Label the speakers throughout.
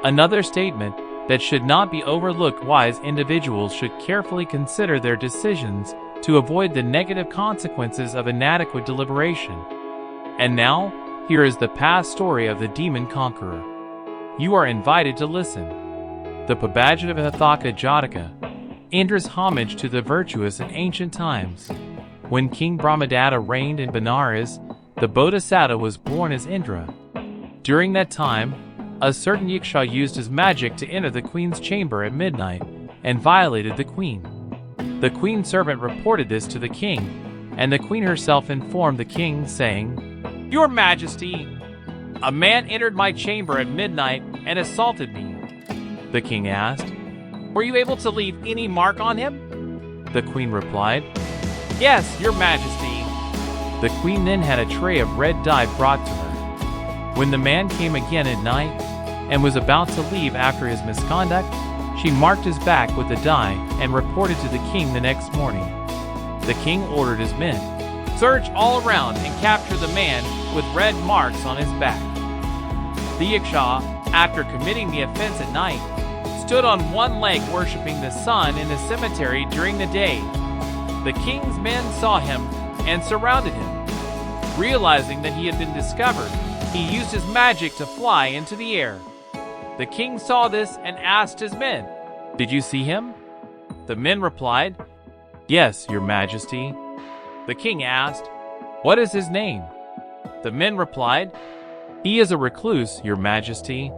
Speaker 1: Another statement that should not be overlooked: wise individuals should carefully consider their decisions to avoid the negative consequences of inadequate deliberation. And now, here is the past story of the demon conqueror. You are invited to listen. The Pabbajita-Vihethaka Jataka, Indra's homage to the virtuous in ancient times. When King Brahmadatta reigned in Benares, the Bodhisatta was born as Indra. During that time, a certain yaksha used his magic to enter the queen's chamber at midnight and violated the queen. The queen's servant reported this to the king, and the queen herself informed the king, saying, "Your Majesty, a man entered my chamber at midnight and assaulted me." The king asked, "Were you able to leave any mark on him?" The queen replied, "Yes, Your Majesty." The queen then had a tray of red dye brought to her. When the man came again at night and was about to leave after his misconduct, she marked his back with the dye and reported to the king the next morning. The king ordered his men, "Search all around and capture the man with red marks on his back." The yaksha, after committing the offense at night, stood on one leg worshiping the sun in the cemetery during the day. The king's men saw him and surrounded him. Realizing that he had been discovered, he used his magic to fly into the air. The king saw this and asked his men, "Did you see him?" The men replied, "Yes, Your Majesty." The king asked, "What is his name?" The men replied, "He is a recluse, Your Majesty."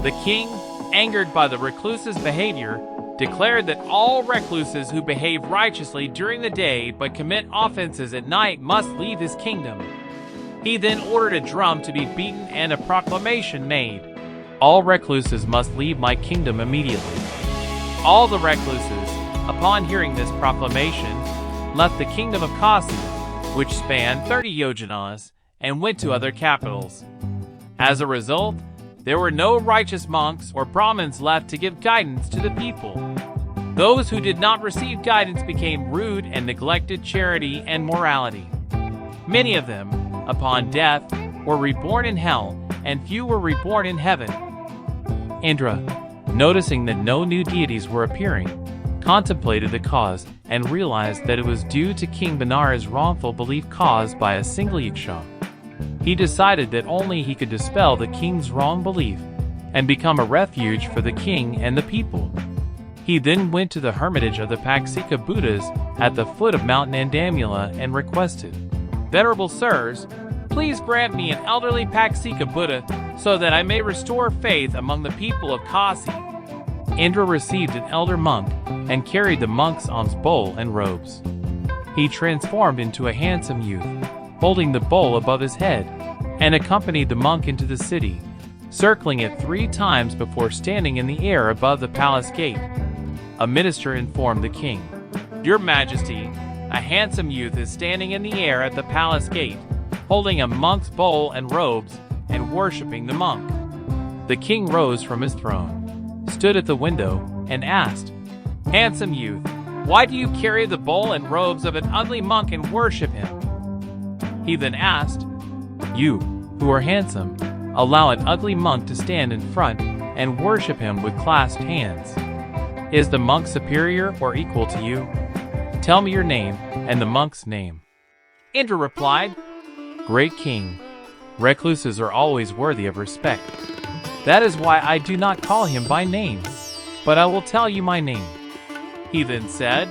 Speaker 1: The king, angered by the recluse's behavior, declared that all recluses who behave righteously during the day but commit offenses at night must leave his kingdom. He then ordered a drum to be beaten and a proclamation made, "All recluses must leave my kingdom immediately." All the recluses, upon hearing this proclamation, left the kingdom of Kasi, which spanned 30 yojanas, and went to other capitals. As a result, there were no righteous monks or Brahmins left to give guidance to the people. Those who did not receive guidance became rude and neglected charity and morality. Many of them, upon death, were reborn in hell, and few were reborn in heaven. Indra, noticing that no new deities were appearing, contemplated the cause and realized that it was due to King Benares' wrongful belief caused by a single yaksha. He decided that only he could dispel the king's wrong belief and become a refuge for the king and the people. He then went to the hermitage of the Paksika Buddhas at the foot of Mount Nandamula and requested, "Venerable sirs, please grant me an elderly Paksika Buddha so that I may restore faith among the people of Kasi." Indra received an elder monk and carried the monk's alms bowl and robes. He transformed into a handsome youth, holding the bowl above his head, and accompanied the monk into the city, circling it 3 times before standing in the air above the palace gate. A minister informed the king, "Your Majesty, a handsome youth is standing in the air at the palace gate, holding a monk's bowl and robes, and worshiping the monk." The king rose from his throne, stood at the window, and asked, "Handsome youth, why do you carry the bowl and robes of an ugly monk and worship him?" He then asked, "You, who are handsome, allow an ugly monk to stand in front and worship him with clasped hands. Is the monk superior or equal to you? Tell me your name and the monk's name." Indra replied, "Great king, recluses are always worthy of respect. That is why I do not call him by name, but I will tell you my name." He then said,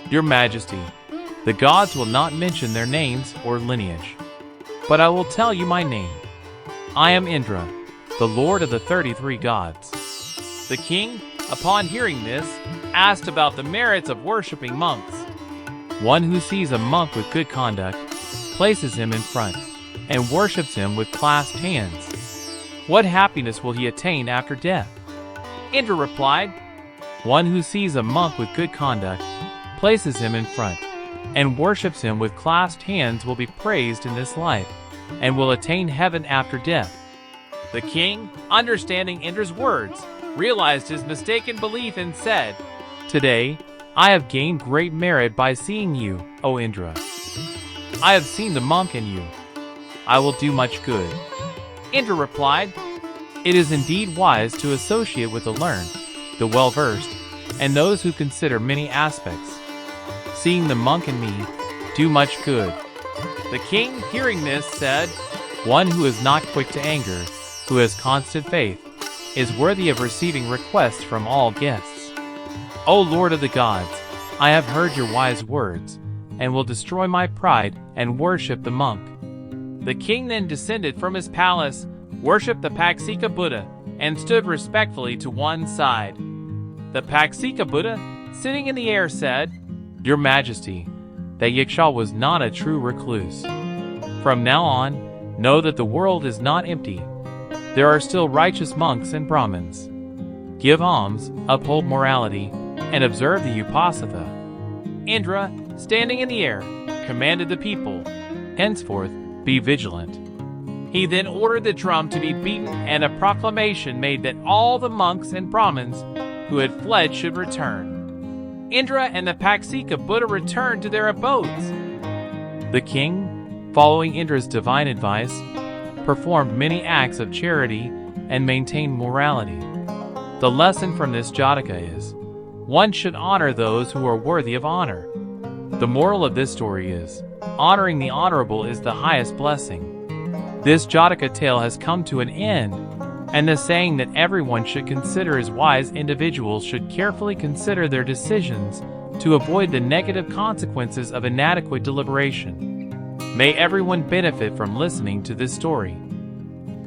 Speaker 1: "Your Majesty, the gods will not mention their names or lineage, but I will tell you my name. I am Indra, the lord of the 33 gods." The king, upon hearing this, asked about the merits of worshiping monks. "One who sees a monk with good conduct, places him in front, and worships him with clasped hands. What happiness will he attain after death?" Indra replied, "One who sees a monk with good conduct, places him in front, and worships him with clasped hands will be praised in this life, and will attain heaven after death." The king, understanding Indra's words, realized his mistaken belief and said, "Today, I have gained great merit by seeing you, O Indra. I have seen the monk in you. I will do much good." Indra replied, It is indeed wise to associate with the learned, the well-versed, and those who consider many aspects. Seeing the monk and me do much good. The king, hearing this, said, "One who is not quick to anger, who has constant faith, is worthy of receiving requests from all guests. O Lord of the gods, I have heard your wise words, and will destroy my pride and worship the monk." The king then descended from his palace, worshipped the Pabbajita Buddha, and stood respectfully to one side. The Pabbajita Buddha, sitting in the air, said, "Your Majesty, that yaksha was not a true recluse. From now on, know that the world is not empty. There are still righteous monks and Brahmins. Give alms, uphold morality, and observe the Bodhisatta." Indra, standing in the air, commanded the people, "Henceforth, be vigilant." He then ordered the drum to be beaten and a proclamation made that all the monks and Brahmins who had fled should return. Indra and the Pabbajita Buddha returned to their abodes. The king, following Indra's divine advice, performed many acts of charity and maintained morality. The lesson from this Jataka is, one should honor those who are worthy of honor. The moral of this story is, honoring the honorable is the highest blessing. This Jataka tale has come to an end, and the saying that everyone should consider as wise individuals should carefully consider their decisions to avoid the negative consequences of inadequate deliberation. May everyone benefit from listening to this story.